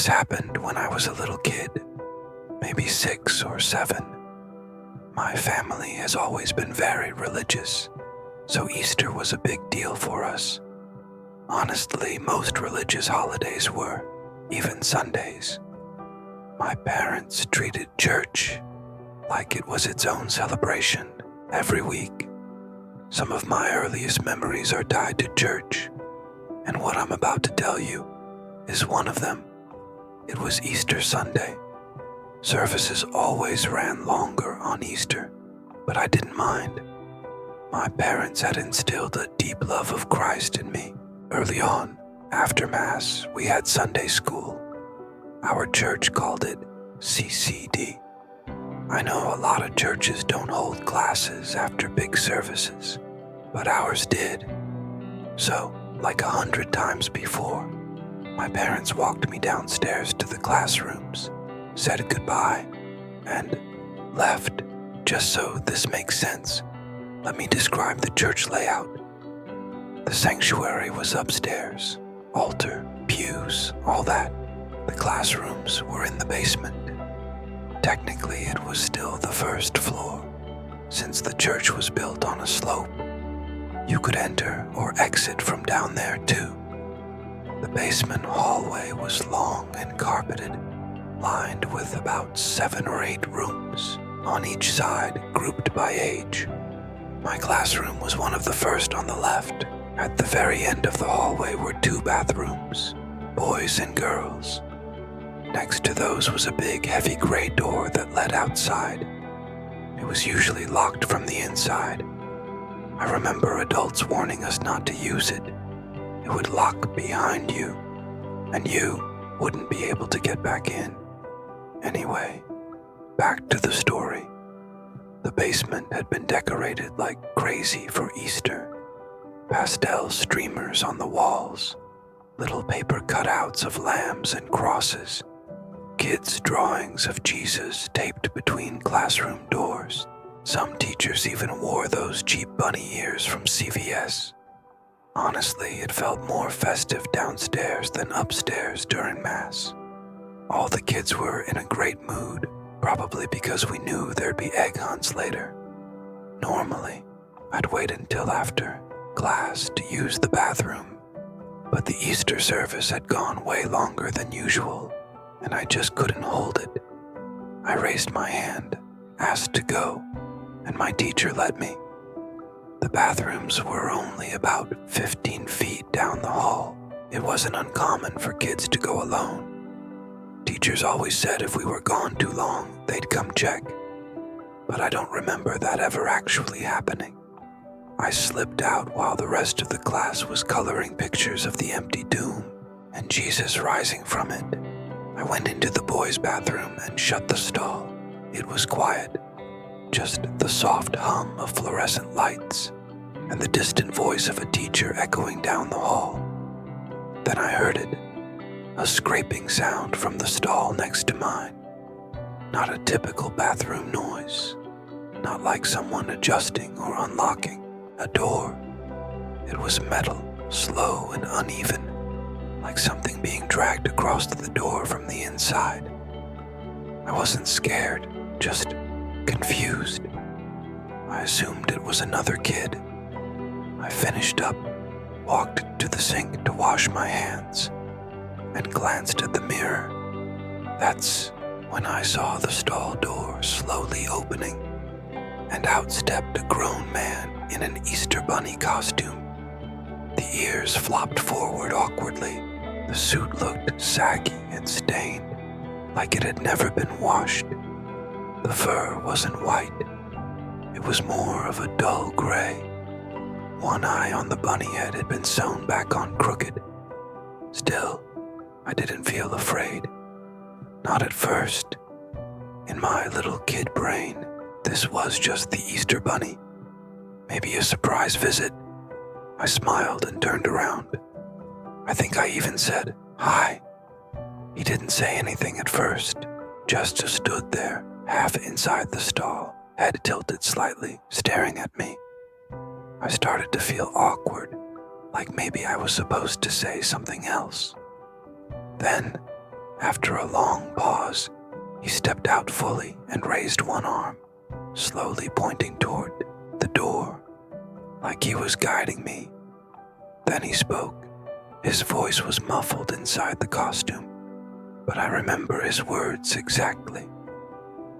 This happened when I was a little kid, maybe 6 or 7. My family has always been very religious, so Easter was a big deal for us. Honestly, most religious holidays were, even Sundays. My parents treated church like it was its own celebration every week. Some of my earliest memories are tied to church, and what I'm about to tell you is one of them. It was Easter Sunday. Services always ran longer on Easter, but I didn't mind. My parents had instilled a deep love of Christ in me. Early on, after Mass, we had Sunday school. Our church called it CCD. I know a lot of churches don't hold classes after big services, but ours did. So, like 100 times before, my parents walked me downstairs to the classrooms, said goodbye, and left. Just so this makes sense, let me describe the church layout. The sanctuary was upstairs, altar, pews, all that. The classrooms were in the basement. Technically, it was still the first floor, since the church was built on a slope. You could enter or exit from down there too. The basement hallway was long and carpeted, lined with about 7 or 8 rooms, on each side grouped by age. My classroom was one of the first on the left. At the very end of the hallway were 2 bathrooms, boys and girls. Next to those was a big, heavy gray door that led outside. It was usually locked from the inside. I remember adults warning us not to use it. It would lock behind you, and you wouldn't be able to get back in. Anyway, back to the story. The basement had been decorated like crazy for Easter. Pastel streamers on the walls, little paper cutouts of lambs and crosses, kids' drawings of Jesus taped between classroom doors. Some teachers even wore those cheap bunny ears from CVS. Honestly, it felt more festive downstairs than upstairs during Mass. All the kids were in a great mood, probably because we knew there'd be egg hunts later. Normally, I'd wait until after class to use the bathroom, but the Easter service had gone way longer than usual, and I just couldn't hold it. I raised my hand, asked to go, and my teacher let me. The bathrooms were only about 15 feet down the hall. It wasn't uncommon for kids to go alone. Teachers always said if we were gone too long, they'd come check, but I don't remember that ever actually happening. I slipped out while the rest of the class was coloring pictures of the empty tomb and Jesus rising from it. I went into the boys' bathroom and shut the stall. It was quiet, just the soft hum of fluorescent lights and the distant voice of a teacher echoing down the hall. Then I heard it, a scraping sound from the stall next to mine. Not a typical bathroom noise, not like someone adjusting or unlocking a door. It was metal, slow and uneven, like something being dragged across the door from the inside. I wasn't scared, just confused. I assumed it was another kid. I finished up, walked to the sink to wash my hands, and glanced at the mirror. That's when I saw the stall door slowly opening, and out stepped a grown man in an Easter bunny costume. The ears flopped forward awkwardly. The suit looked saggy and stained, like it had never been washed. The fur wasn't white. It was more of a dull gray. One eye on the bunny head had been sewn back on crooked. Still, I didn't feel afraid. Not at first. In my little kid brain, this was just the Easter bunny. Maybe a surprise visit. I smiled and turned around. I think I even said, "Hi." He didn't say anything at first, just stood there, half inside the stall, head tilted slightly, staring at me. I started to feel awkward, like maybe I was supposed to say something else. Then, After a long pause, he stepped out fully and raised one arm, slowly pointing toward the door, like he was guiding me. Then he spoke. His voice was muffled inside the costume, but I remember his words exactly.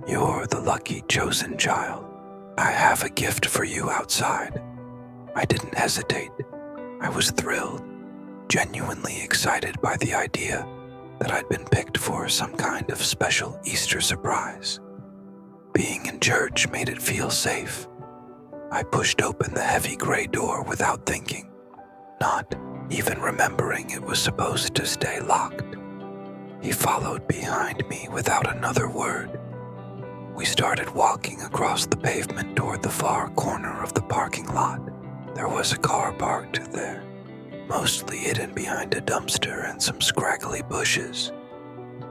"You're the lucky chosen child. I have a gift for you outside." I didn't hesitate. I was thrilled, genuinely excited by the idea that I'd been picked for some kind of special Easter surprise. Being in church made it feel safe. I pushed open the heavy gray door without thinking, not even remembering it was supposed to stay locked. He followed behind me without another word. We started walking across the pavement toward the far corner of the parking lot. There was a car parked there, mostly hidden behind a dumpster and some scraggly bushes.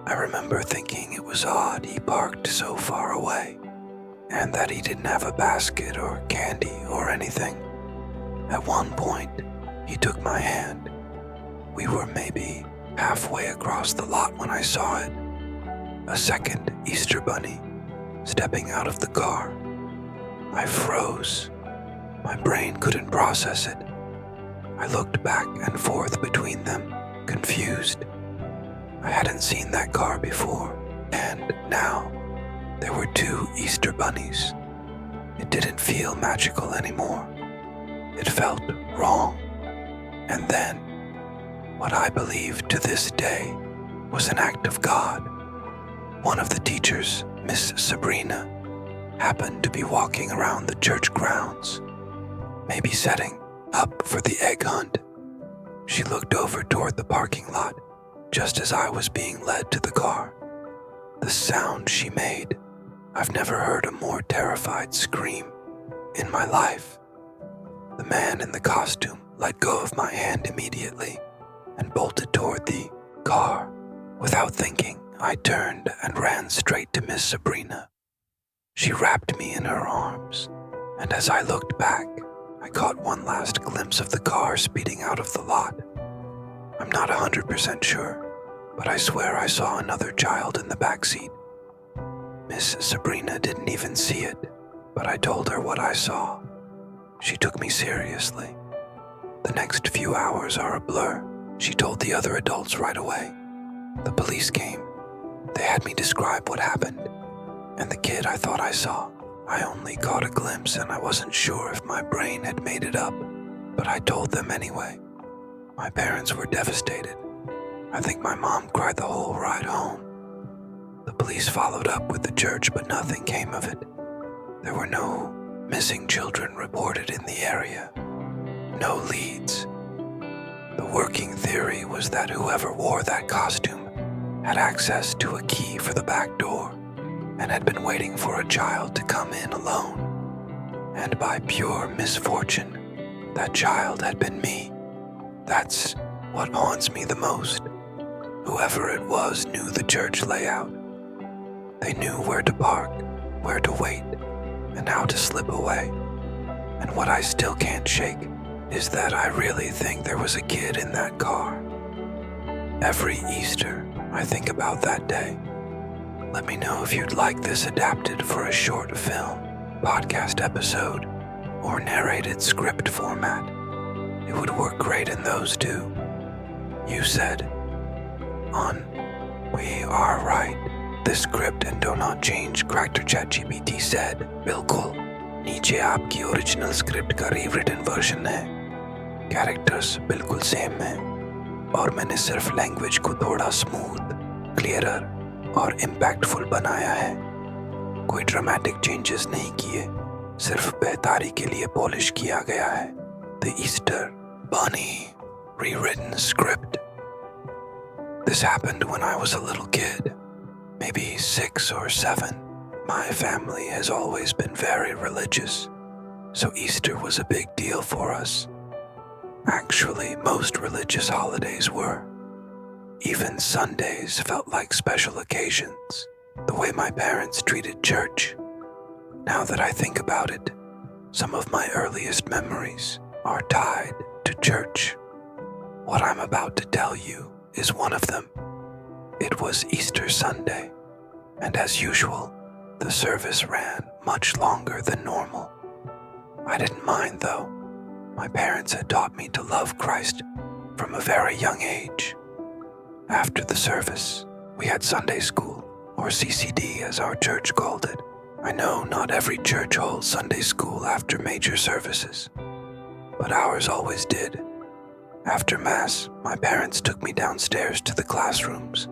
I remember thinking it was odd he parked so far away, and that he didn't have a basket or candy or anything. At one point, he took my hand. We were maybe halfway across the lot when I saw it. A second Easter bunny stepping out of the car. I froze. My brain couldn't process it. I looked back and forth between them, confused. I hadn't seen that car before, and now there were two Easter bunnies. It didn't feel magical anymore. It felt wrong. And then, what I believe to this day was an act of God. One of the teachers, Miss Sabrina, happened to be walking around the church grounds, maybe setting up for the egg hunt. She looked over toward the parking lot just as I was being led to the car. The sound she made, I've never heard a more terrified scream in my life. The man in the costume let go of my hand immediately and bolted toward the car. Without thinking, I turned and ran straight to Miss Sabrina. She wrapped me in her arms, and as I looked back, I caught one last glimpse of the car speeding out of the lot. I'm not 100% sure, but I swear I saw another child in the back seat. Miss Sabrina didn't even see it, but I told her what I saw. She took me seriously. The next few hours are a blur, she told the other adults right away. The police came. They had me describe what happened, and the kid I thought I saw, I only caught a glimpse and I wasn't sure if my brain had made it up, but I told them anyway. My parents were devastated. I think my mom cried the whole ride home. The police followed up with the church, but nothing came of it. There were no missing children reported in the area. No leads. The working theory was that whoever wore that costume had access to a key for the back door and had been waiting for a child to come in alone. And by pure misfortune, that child had been me. That's what haunts me the most. Whoever it was knew the church layout. They knew where to park, where to wait, and how to slip away. And what I still can't shake is that I really think there was a kid in that car. Every Easter, I think about that day. Let me know if you'd like this adapted for a short film, podcast episode, or narrated script format. It would work great in those too. You said, on We Are Right, this script and do not change, Character ChatGPT said, बिल्कुल, नीचे आपकी original script का rewritten version है. Characters बिल्कुल same हैं, और मैंने सिर्फ लैंग्वेज को थोड़ा स्मूथ, क्लियरर और इम्पैक्टफुल बनाया है. कोई ड्रामेटिक चेंजेस नहीं किए, सिर्फ बेहतारी के लिए पॉलिश किया गया है. The Easter Bunny rewritten script. This happened when I was a little kid, maybe 6 or 7. My family has always been very religious, so Easter was a big deal for us. Actually, most religious holidays were. Even Sundays felt like special occasions, the way my parents treated church. Now that I think about it, some of my earliest memories are tied to church. What I'm about to tell you is one of them. It was Easter Sunday, and as usual, the service ran much longer than normal. I didn't mind though. My parents had taught me to love Christ from a very young age. After the service, we had Sunday school, or CCD as our church called it. I know not every church holds Sunday school after major services, but ours always did. After Mass, my parents took me downstairs to the classrooms,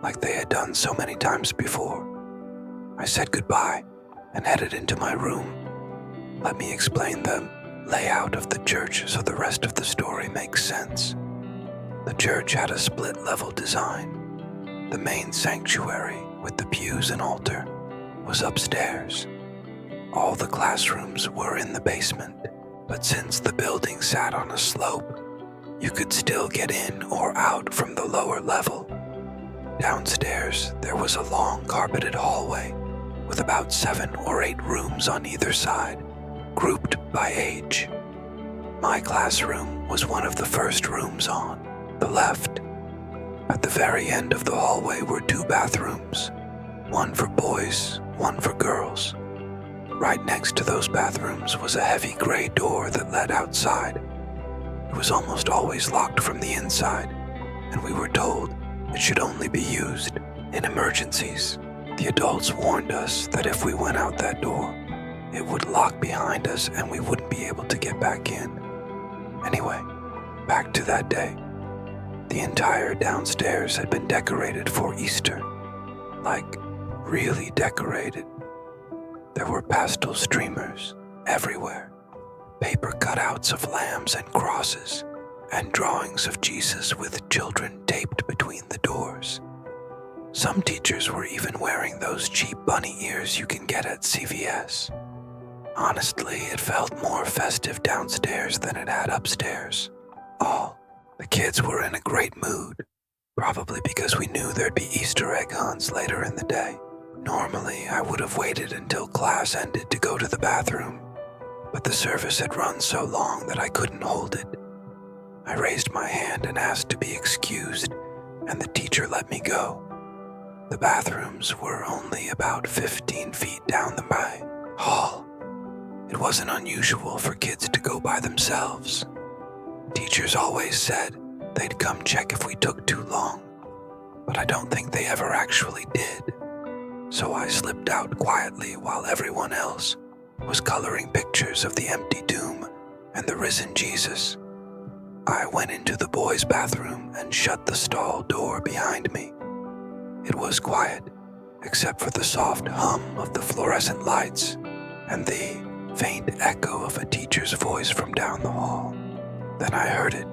like they had done so many times before. I said goodbye and headed into my room. Let me explain the layout of the church so the rest of the story makes sense. The church had a split-level design. The main sanctuary, with the pews and altar, was upstairs. All the classrooms were in the basement, but since the building sat on a slope, you could still get in or out from the lower level. Downstairs, there was a long carpeted hallway with about 7 or 8 rooms on either side, grouped by age. My classroom was one of the first rooms on the left. At the very end of the hallway were 2 bathrooms, one for boys, one for girls. Right next to those bathrooms was a heavy gray door that led outside. It was almost always locked from the inside, and we were told it should only be used in emergencies. The adults warned us that if we went out that door, it would lock behind us and we wouldn't be able to get back in. Anyway, back to that day. The entire downstairs had been decorated for Easter. Like, really decorated. There were pastel streamers everywhere, paper cutouts of lambs and crosses, and drawings of Jesus with children taped between the doors. Some teachers were even wearing those cheap bunny ears you can get at CVS. Honestly, it felt more festive downstairs than it had upstairs. All the kids were in a great mood, probably because we knew there'd be Easter egg hunts later in the day. Normally, I would have waited until class ended to go to the bathroom, but the service had run so long that I couldn't hold it. I raised my hand and asked to be excused, and the teacher let me go. The bathrooms were only about 15 feet down the hall. It wasn't unusual for kids to go by themselves. Teachers always said they'd come check if we took too long, but I don't think they ever actually did. So I slipped out quietly while everyone else was coloring pictures of the empty tomb and the risen Jesus. I went into the boys' bathroom and shut the stall door behind me. It was quiet, except for the soft hum of the fluorescent lights and the faint echo of a teacher's voice from down the hall. Then I heard it,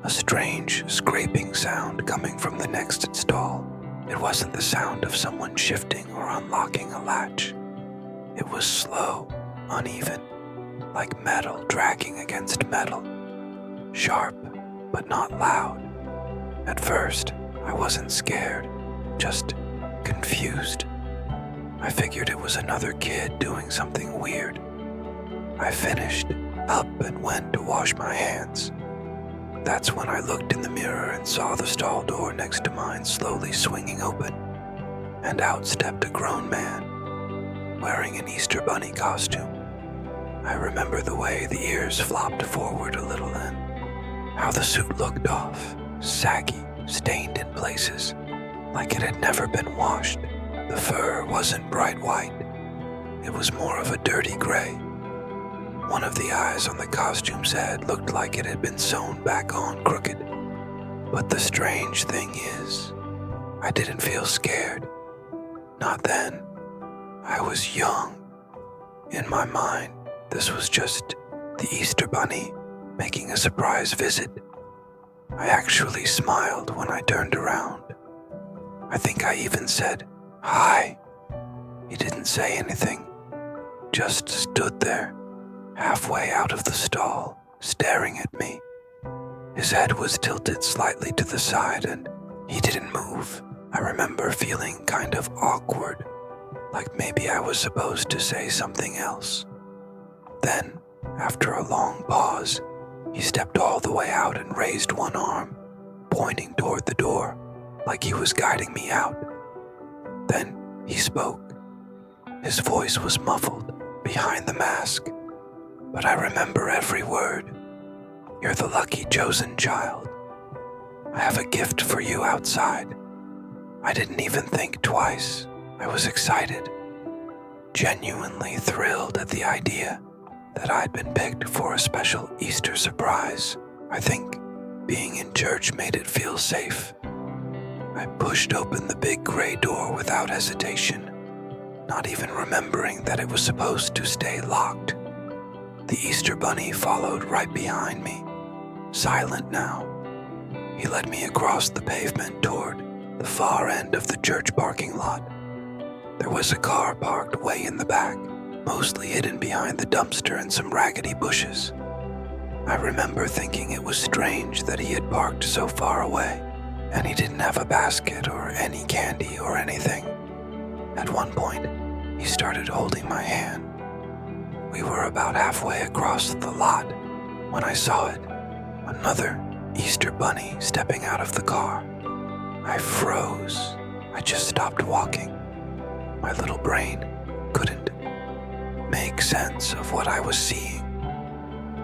a strange scraping sound coming from the next stall. It wasn't the sound of someone shifting or unlocking a latch. It was slow, uneven, like metal dragging against metal. Sharp, but not loud. At first, I wasn't scared, just confused. I figured it was another kid doing something weird. I finished up and went to wash my hands. That's when I looked in the mirror and saw the stall door next to mine slowly swinging open, and out stepped a grown man, wearing an Easter bunny costume. I remember the way the ears flopped forward a little and how the suit looked off, saggy, stained in places, like it had never been washed. The fur wasn't bright white. It was more of a dirty gray. One of the eyes on the costume's head looked like it had been sewn back on crooked. But the strange thing is, I didn't feel scared. Not then. I was young. In my mind, this was just the Easter bunny making a surprise visit. I actually smiled when I turned around. I think I even said, "Hi." He didn't say anything, just stood there, halfway out of the stall, staring at me. His head was tilted slightly to the side and he didn't move. I remember feeling kind of awkward, like maybe I was supposed to say something else. Then, after a long pause, he stepped all the way out and raised one arm, pointing toward the door. like he was guiding me out. Then he spoke. His voice was muffled behind the mask, but I remember every word. "You're the lucky chosen child. I have a gift for you outside." I didn't even think twice. I was excited, genuinely thrilled at the idea that I'd been picked for a special Easter surprise. I think being in church made it feel safe. I pushed open the big gray door without hesitation, not even remembering that it was supposed to stay locked. The Easter Bunny followed right behind me, silent now. He led me across the pavement toward the far end of the church parking lot. There was a car parked way in the back, mostly hidden behind the dumpster and some raggedy bushes. I remember thinking it was strange that he had parked so far away, and he didn't have a basket or any candy or anything. At one point, he started holding my hand. We were about halfway across the lot when I saw it, another Easter Bunny stepping out of the car. I froze. I just stopped walking. My little brain couldn't make sense of what I was seeing.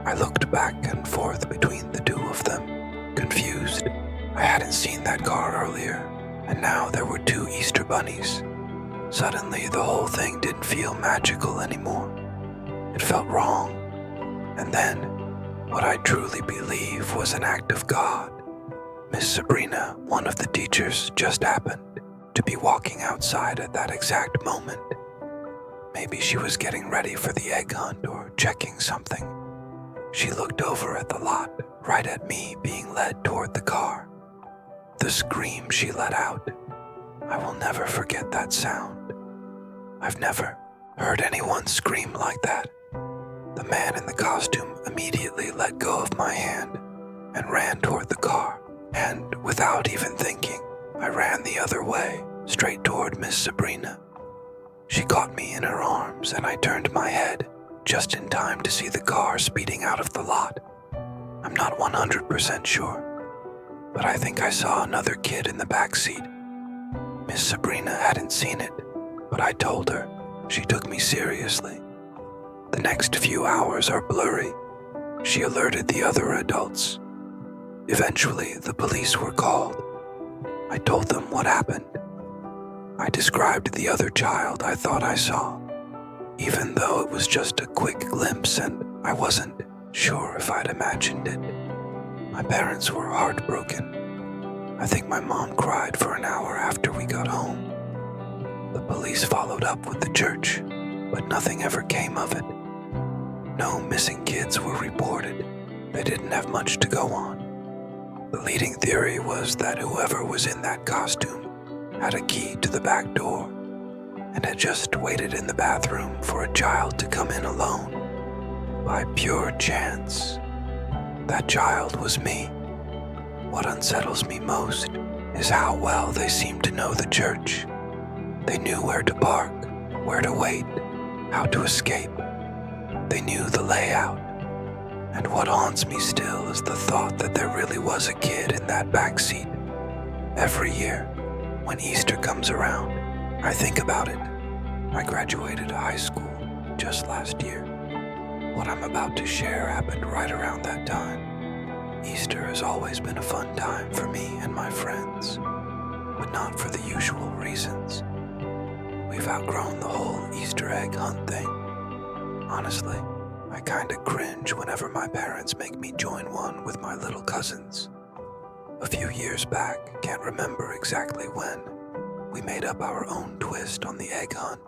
I looked back and forth between the two of them, confused. I hadn't seen that car earlier, and now there were two Easter Bunnies. Suddenly, the whole thing didn't feel magical anymore. It felt wrong. And then, what I truly believe was an act of God. Miss Sabrina, one of the teachers, just happened to be walking outside at that exact moment. Maybe she was getting ready for the egg hunt or checking something. She looked over at the lot, right at me being led toward the car. The scream she let out, I will never forget that sound. I've never heard anyone scream like that. The man in the costume immediately let go of my hand and ran toward the car, and without even thinking, I ran the other way, straight toward Miss Sabrina. She caught me in her arms and I turned my head just in time to see the car speeding out of the lot. I'm not 100% sure, but I think I saw another kid in the back seat. Miss Sabrina hadn't seen it, but I told her. She took me seriously. The next few hours are blurry. She alerted the other adults. Eventually, the police were called. I told them what happened. I described the other child I thought I saw, even though it was just a quick glimpse and I wasn't sure if I'd imagined it. My parents were heartbroken. I think my mom cried for an hour after we got home. The police followed up with the church, but nothing ever came of it. No missing kids were reported. They didn't have much to go on. The leading theory was that whoever was in that costume had a key to the back door and had just waited in the bathroom for a child to come in alone. By pure chance, that child was me. What unsettles me most is how well they seem to know the church. They knew where to park, where to wait, how to escape. They knew the layout. And what haunts me still is the thought that there really was a kid in that back seat. Every year, when Easter comes around, I think about it. I graduated high school just last year. What I'm about to share happened right around that time. Easter has always been a fun time for me and my friends, but not for the usual reasons. We've outgrown the whole Easter egg hunt thing. Honestly, I kinda cringe whenever my parents make me join one with my little cousins. A few years back, can't remember exactly when, we made up our own twist on the egg hunt.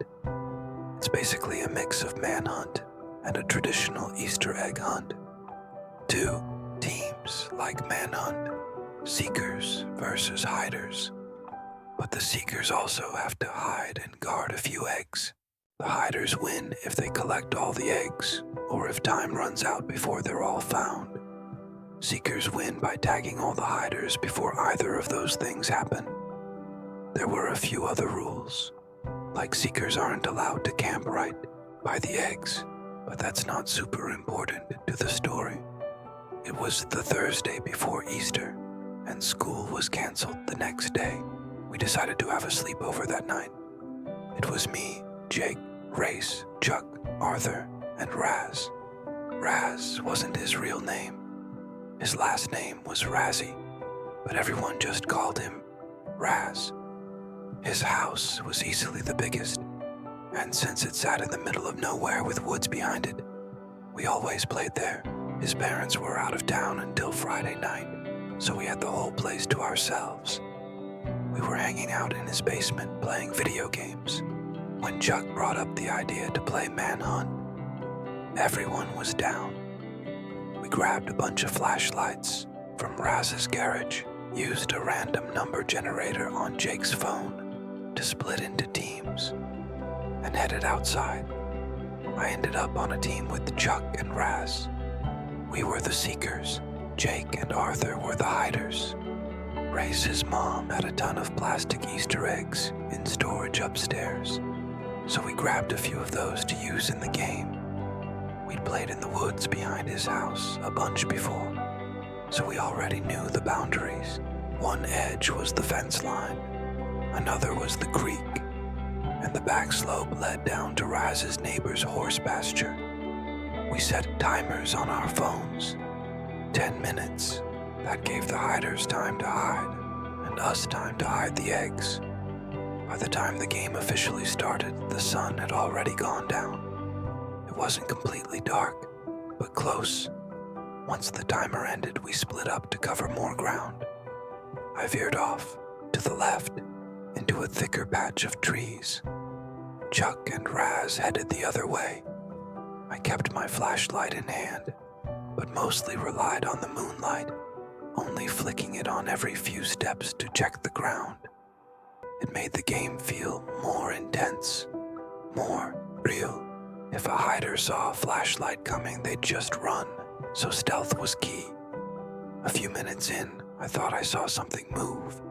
It's basically a mix of manhunt and a traditional Easter egg hunt. Two teams like manhunt, seekers versus hiders. But the seekers also have to hide and guard a few eggs. The hiders win if they collect all the eggs, or if time runs out before they're all found. Seekers win by tagging all the hiders before either of those things happen. There were a few other rules, like seekers aren't allowed to camp right by the eggs, but that's not super important to the story. It was the Thursday before Easter, and school was canceled the next day, we decided to have a sleepover that night. It was me, Jake, Race, Chuck, Arthur, and Raz. Raz wasn't his real name. His last name was Razzie, but everyone just called him Raz. His house was easily the biggest, and since it sat in the middle of nowhere with woods behind it, we always played there. His parents were out of town until Friday night, so we had the whole place to ourselves. We were hanging out in his basement playing video games when Chuck brought up the idea to play Manhunt. Everyone was down. We grabbed a bunch of flashlights from Raz's garage, used a random number generator on Jake's phone to split into teams, and headed outside. I ended up on a team with Chuck and Raz. We were the seekers. Jake and Arthur were the hiders. Race's mom had a ton of plastic Easter eggs in storage upstairs, so we grabbed a few of those to use in the game. We'd played in the woods behind his house a bunch before, so we already knew the boundaries. One edge was the fence line, another was the creek, and the back slope led down to Raz's neighbor's horse pasture. We set timers on our phones. 10 minutes. That gave the hiders time to hide, and us time to hide the eggs. By the time the game officially started, the sun had already gone down. It wasn't completely dark, but close. Once the timer ended, we split up to cover more ground. I veered off, to the left, into a thicker patch of trees. Chuck and Raz headed the other way. I kept my flashlight in hand, but mostly relied on the moonlight, only flicking it on every few steps to check the ground. It made the game feel more intense, more real. If a hider saw a flashlight coming, they'd just run, so stealth was key. A few minutes in, I thought I saw something move,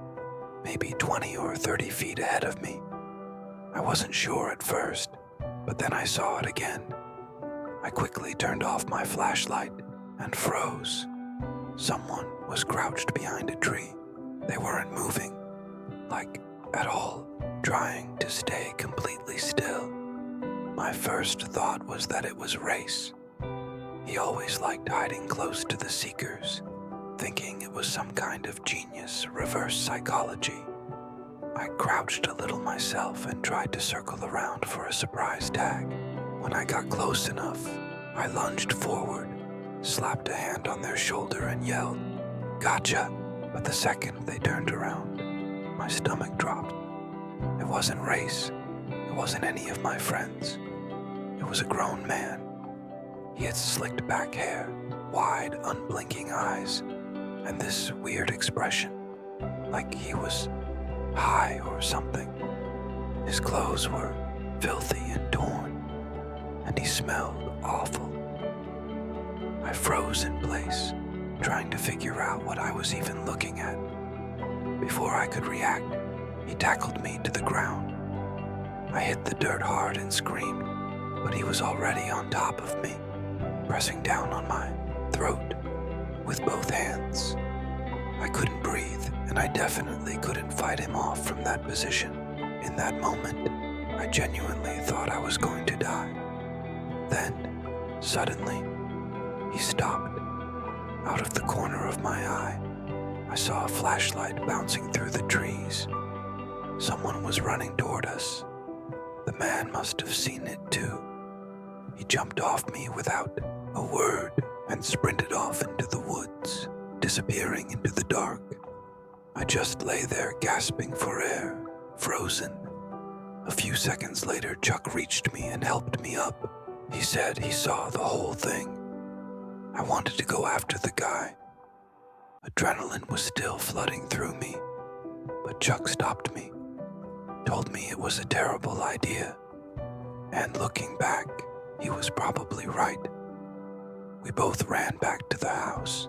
maybe 20 or 30 feet ahead of me. I wasn't sure at first, but then I saw it again. I quickly turned off my flashlight and froze. Someone was crouched behind a tree. They weren't moving, like at all, trying to stay completely still. My first thought was that it was Race. He always liked hiding close to the seekers, thinking it was some kind of genius reverse psychology. I crouched a little myself and tried to circle around for a surprise tag. When I got close enough, I lunged forward, slapped a hand on their shoulder and yelled, "Gotcha!" But the second they turned around, my stomach dropped. It wasn't Race. It wasn't any of my friends. It was a grown man. He had slicked back hair, wide, unblinking eyes, and this weird expression, like he was high or something. His clothes were filthy and torn, and he smelled awful. I froze in place, trying to figure out what I was even looking at. Before I could react, he tackled me to the ground. I hit the dirt hard and screamed, but he was already on top of me, pressing down on my throat with both hands. I couldn't breathe, and I definitely couldn't fight him off from that position. In that moment, I genuinely thought I was going to die. Then, suddenly, he stopped. Out of the corner of my eye, I saw a flashlight bouncing through the trees. Someone was running toward us. The man must have seen it too. He jumped off me without a word and sprinted off into the woods, disappearing into the dark. I just lay there gasping for air, frozen. A few seconds later, Chuck reached me and helped me up. He said he saw the whole thing. I wanted to go after the guy. Adrenaline was still flooding through me, but Chuck stopped me, told me it was a terrible idea, and looking back, he was probably right. We both ran back to the house.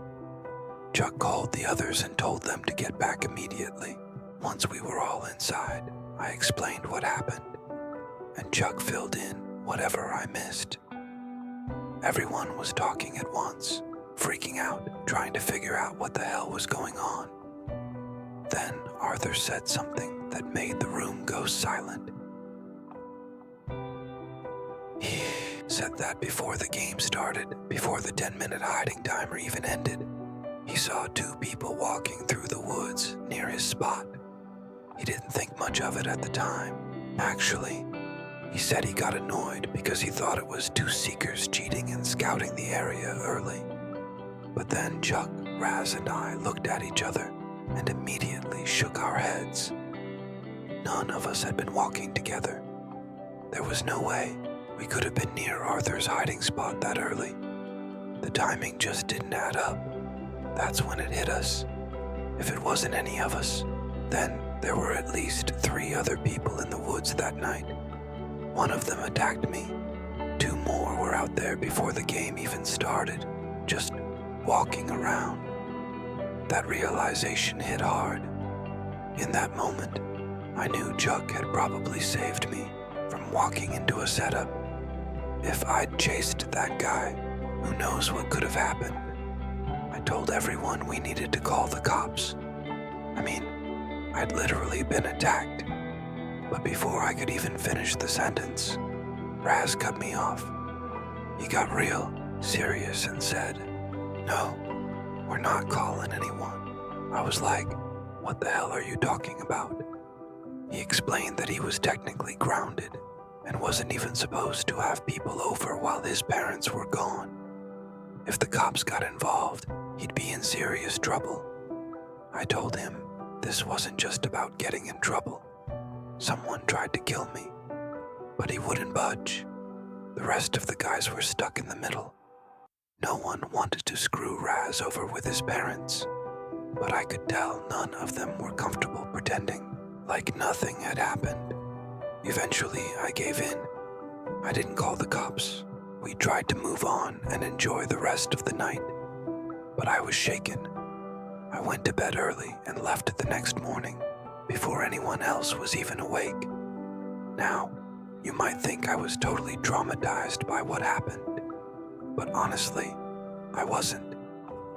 Chuck called the others and told them to get back immediately. Once we were all inside, I explained what happened, and Chuck filled in whatever I missed. Everyone was talking at once, freaking out, trying to figure out what the hell was going on. then Arthur said something that made the room go silent. He said that before the game started, before the 10-minute hiding timer even ended, he saw two people walking through the woods near his spot. He didn't think much of it at the time. Actually, he said he got annoyed because he thought it was two seekers cheating and scouting the area early. But then Chuck, Raz, and I looked at each other and immediately shook our heads. None of us had been walking together. There was no way we could have been near Arthur's hiding spot that early. The timing just didn't add up. That's when it hit us. If it wasn't any of us, then there were at least 3 other people in the woods that night. One of them attacked me. 2 more were out there before the game even started, just walking around. That realization hit hard. In that moment, I knew Chuck had probably saved me from walking into a setup. If I'd chased that guy, who knows what could have happened. I told everyone we needed to call the cops. I mean, I'd literally been attacked. But before I could even finish the sentence, Raz cut me off. He got real serious and said, "No, we're not calling anyone." I was like, "What the hell are you talking about?" He explained that he was technically grounded and wasn't even supposed to have people over while his parents were gone. If the cops got involved, he'd be in serious trouble. I told him this wasn't just about getting in trouble. Someone tried to kill me, but he wouldn't budge. The rest of the guys were stuck in the middle. No one wanted to screw Raz over with his parents, but I could tell none of them were comfortable pretending like nothing had happened. Eventually, I gave in. I didn't call the cops. We tried to move on and enjoy the rest of the night, but I was shaken. I went to bed early and left the next morning before anyone else was even awake. Now, you might think I was totally traumatized by what happened, but honestly, I wasn't.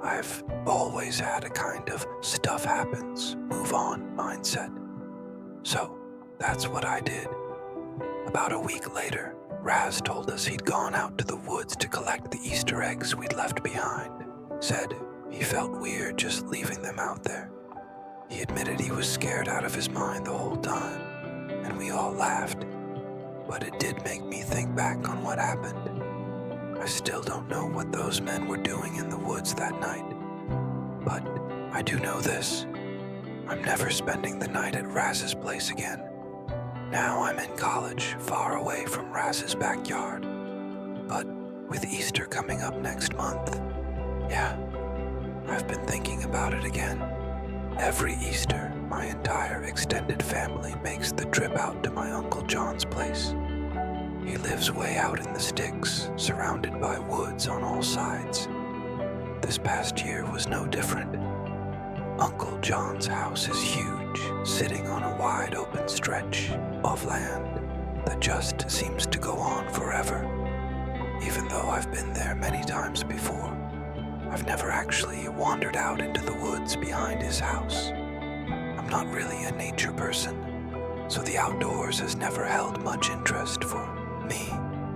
I've always had a kind of stuff happens, move on mindset. So, that's what I did. About a week later, Raz told us he'd gone out to the woods to collect the Easter eggs we'd left behind. Said he felt weird just leaving them out there. He admitted he was scared out of his mind the whole time, and we all laughed. But it did make me think back on what happened. I still don't know what those men were doing in the woods that night. But I do know this. I'm never spending the night at Raz's place again. Now I'm in college, far away from Raz's backyard. But with Easter coming up next month, yeah, I've been thinking about it again. Every Easter, my entire extended family makes the trip out to my Uncle John's place. He lives way out in the sticks, surrounded by woods on all sides. This past year was no different. Uncle John's house is huge, sitting on a wide open stretch of land that just seems to go on forever. Even though I've been there many times before, I've never actually wandered out into the woods behind his house. I'm not really a nature person, so the outdoors has never held much interest for me.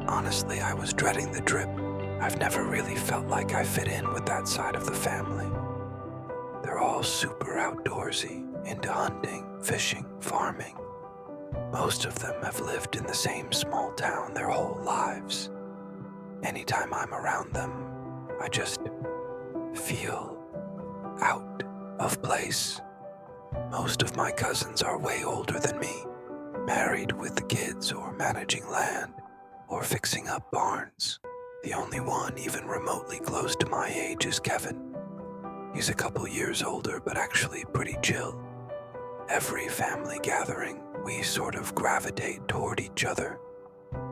Honestly, I was dreading the trip. I've never really felt like I fit in with that side of the family. They're all super outdoorsy, into hunting, fishing, farming. Most of them have lived in the same small town their whole lives. Anytime I'm around them, I just feel out of place. Most of my cousins are way older than me, married with the kids or managing land or fixing up barns. The only one even remotely close to my age is Kevin. He's a couple years older, but actually pretty chill. Every family gathering, we sort of gravitate toward each other.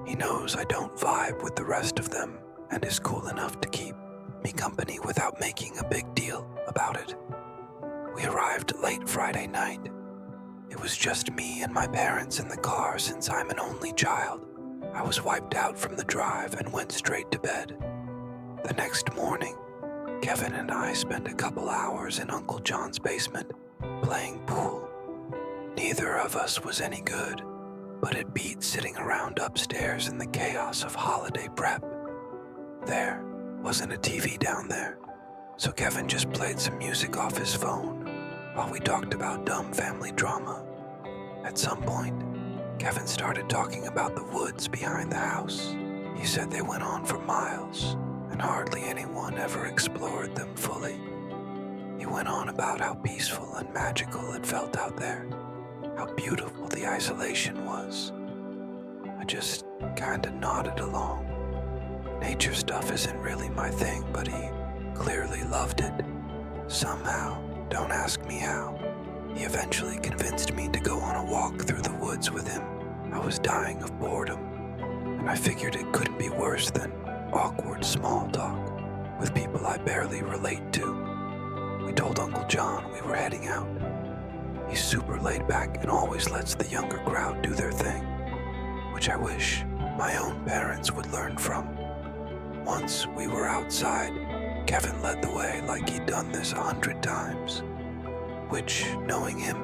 He knows I don't vibe with the rest of them and is cool enough to keep me company without making a big deal about it. We arrived late Friday night. It was just me and my parents in the car since I'm an only child. I was wiped out from the drive and went straight to bed. The next morning, Kevin and I spent a couple hours in Uncle John's basement, playing pool. Neither of us was any good, but it beat sitting around upstairs in the chaos of holiday prep. There wasn't a TV down there, so Kevin just played some music off his phone while we talked about dumb family drama. At some point, Kevin started talking about the woods behind the house. He said they went on for miles, and hardly anyone ever explored them fully. He went on about how peaceful and magical it felt out there, how beautiful the isolation was. I just kinda nodded along. Nature stuff isn't really my thing, but he clearly loved it. Somehow, don't ask me how, he eventually convinced me to go on a walk through the woods with him. I was dying of boredom, and I figured it couldn't be worse than awkward small talk with people I barely relate to. We told Uncle John we were heading out. He's super laid back and always lets the younger crowd do their thing, which I wish my own parents would learn from. Once we were outside, Kevin led the way like he'd done this 100 times, which, knowing him,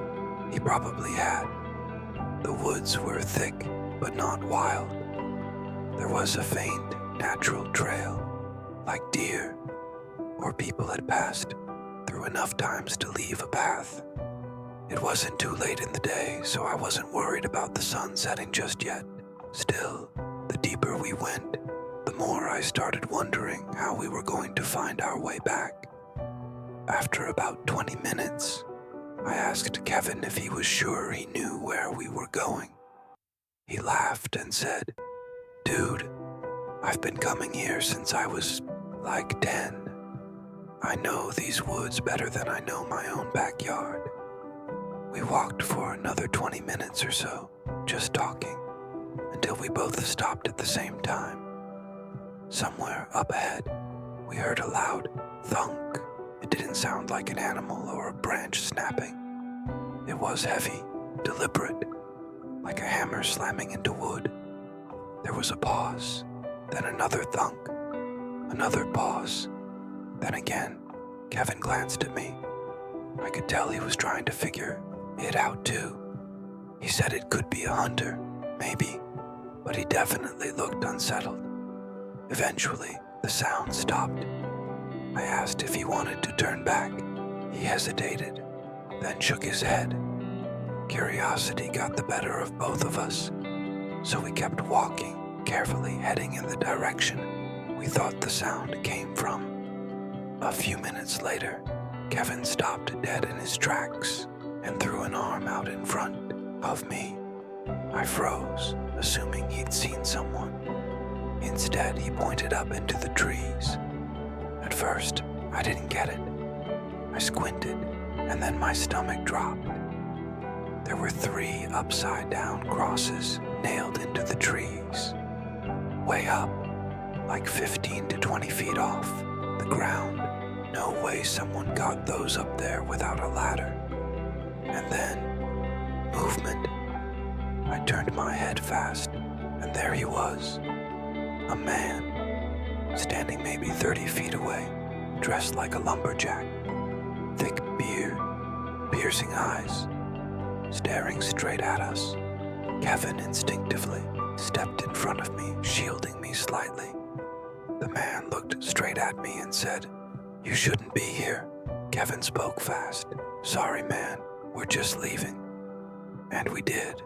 he probably had. The woods were thick, but not wild. There was a faint, natural trail, like deer or people had passed through enough times to leave a path. It wasn't too late in the day, so I wasn't worried about the sun setting just yet. Still, the deeper we went, the more I started wondering how we were going to find our way back. After about 20 minutes, I asked Kevin if he was sure he knew where we were going. He laughed and said, "Dude, I've been coming here since I was like 10. I know these woods better than I know my own backyard." We walked for another 20 minutes or so, just talking, until we both stopped at the same time. Somewhere up ahead, we heard a loud thunk. It didn't sound like an animal or a branch snapping. It was heavy, deliberate, like a hammer slamming into wood. There was a pause, then another thunk, another pause, then again. Kevin glanced at me. I could tell he was trying to figure it out too. He said it could be a hunter, maybe, but he definitely looked unsettled. Eventually, the sound stopped. I asked if he wanted to turn back. He hesitated, then shook his head. Curiosity got the better of both of us, so we kept walking, carefully heading in the direction we thought the sound came from. A few minutes later, Kevin stopped dead in his tracks and threw an arm out in front of me. I froze, assuming he'd seen someone. Instead, he pointed up into the trees. At first, I didn't get it. I squinted, and then my stomach dropped. There were 3 upside-down crosses nailed into the trees. Way up, like 15 to 20 feet off the ground. No way someone got those up there without a ladder. And then, movement. I turned my head fast, and there he was. A man, standing maybe 30 feet away, dressed like a lumberjack. Thick beard, piercing eyes, staring straight at us. Kevin instinctively stepped in front of me, shielding me slightly. The man looked straight at me and said, "You shouldn't be here." Kevin spoke fast. "Sorry, man, we're just leaving." And we did.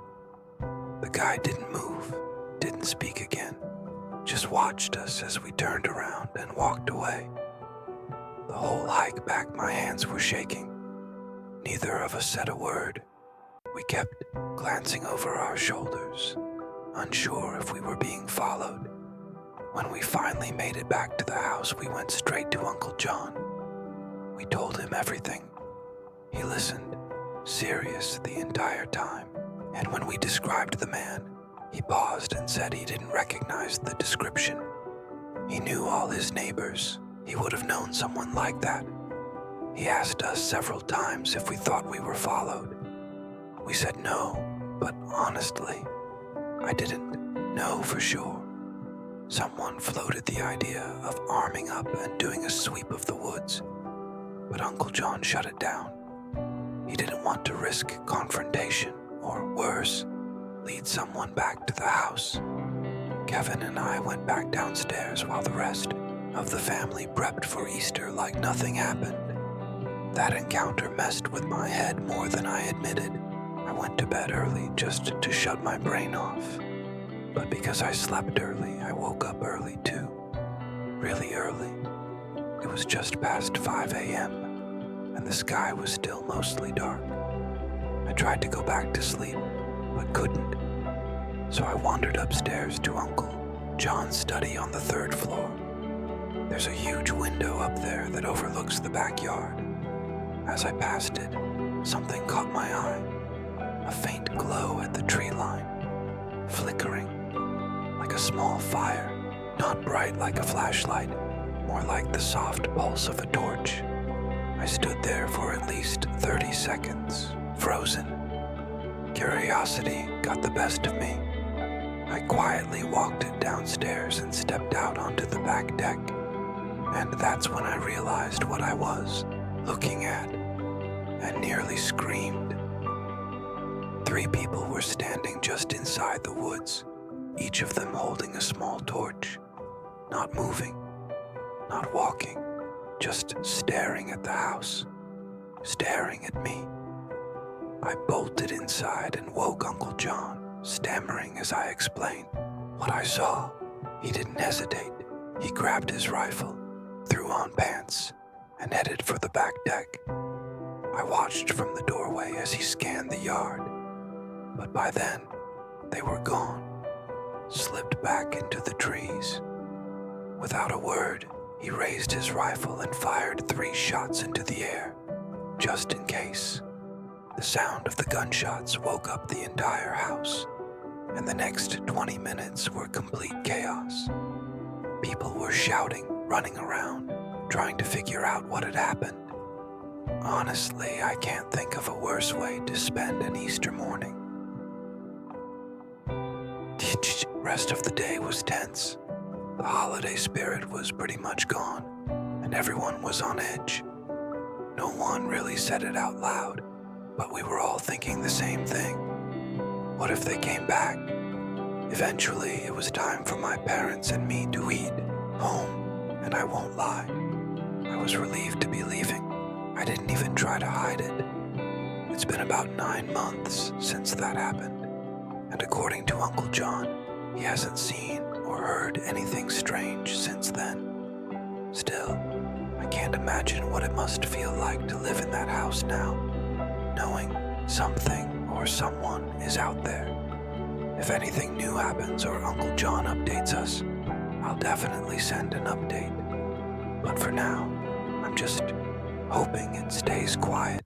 The guy didn't move, didn't speak again, just watched us as we turned around and walked away. The whole hike back, my hands were shaking. Neither of us said a word. We kept glancing over our shoulders, unsure if we were being followed. When we finally made it back to the house, we went straight to Uncle John. We told him everything. He listened, serious the entire time. And when we described the man, he paused and said he didn't recognize the description. He knew all his neighbors. He would have known someone like that. He asked us several times if we thought we were followed. We said no, but honestly, I didn't know for sure. Someone floated the idea of arming up and doing a sweep of the woods, but Uncle John shut it down. He didn't want to risk confrontation, or worse, lead someone back to the house. Kevin and I went back downstairs while the rest of the family prepped for Easter like nothing happened. That encounter messed with my head more than I admitted. I went to bed early just to shut my brain off. But because I slept early, I woke up early too. Really early. It was just past 5 a.m., and the sky was still mostly dark. I tried to go back to sleep, but couldn't. So I wandered upstairs to Uncle John's study on the 3rd floor. There's a huge window up there that overlooks the backyard. As I passed it, something caught my eye. A faint glow at the tree line, flickering, like a small fire, not bright like a flashlight, more like the soft pulse of a torch. I stood there for at least 30 seconds, frozen. Curiosity got the best of me. I quietly walked downstairs and stepped out onto the back deck. And that's when I realized what I was looking at, and nearly screamed. 3 people were standing just inside the woods, each of them holding a small torch, not moving, not walking, just staring at the house, staring at me. I bolted inside and woke Uncle John, stammering as I explained what I saw. He didn't hesitate. He grabbed his rifle, threw on pants, and headed for the back deck. I watched from the doorway as he scanned the yard, but by then, they were gone, slipped back into the trees. Without a word, he raised his rifle and fired 3 shots into the air, just in case. The sound of the gunshots woke up the entire house, and the next 20 minutes were complete chaos. People were shouting, running around, trying to figure out what had happened. Honestly, I can't think of a worse way to spend an Easter morning. Rest of the day was tense. The holiday spirit was pretty much gone, and everyone was on edge. No one really said it out loud, but we were all thinking the same thing. What if they came back? Eventually, it was time for my parents and me to eat home, and I won't lie, I was relieved to be leaving. I didn't even try to hide it. It's been about 9 months since that happened, and according to Uncle John, he hasn't seen or heard anything strange since then. Still, I can't imagine what it must feel like to live in that house now, knowing something or someone is out there. If anything new happens or Uncle John updates us, I'll definitely send an update. But for now, I'm just hoping it stays quiet.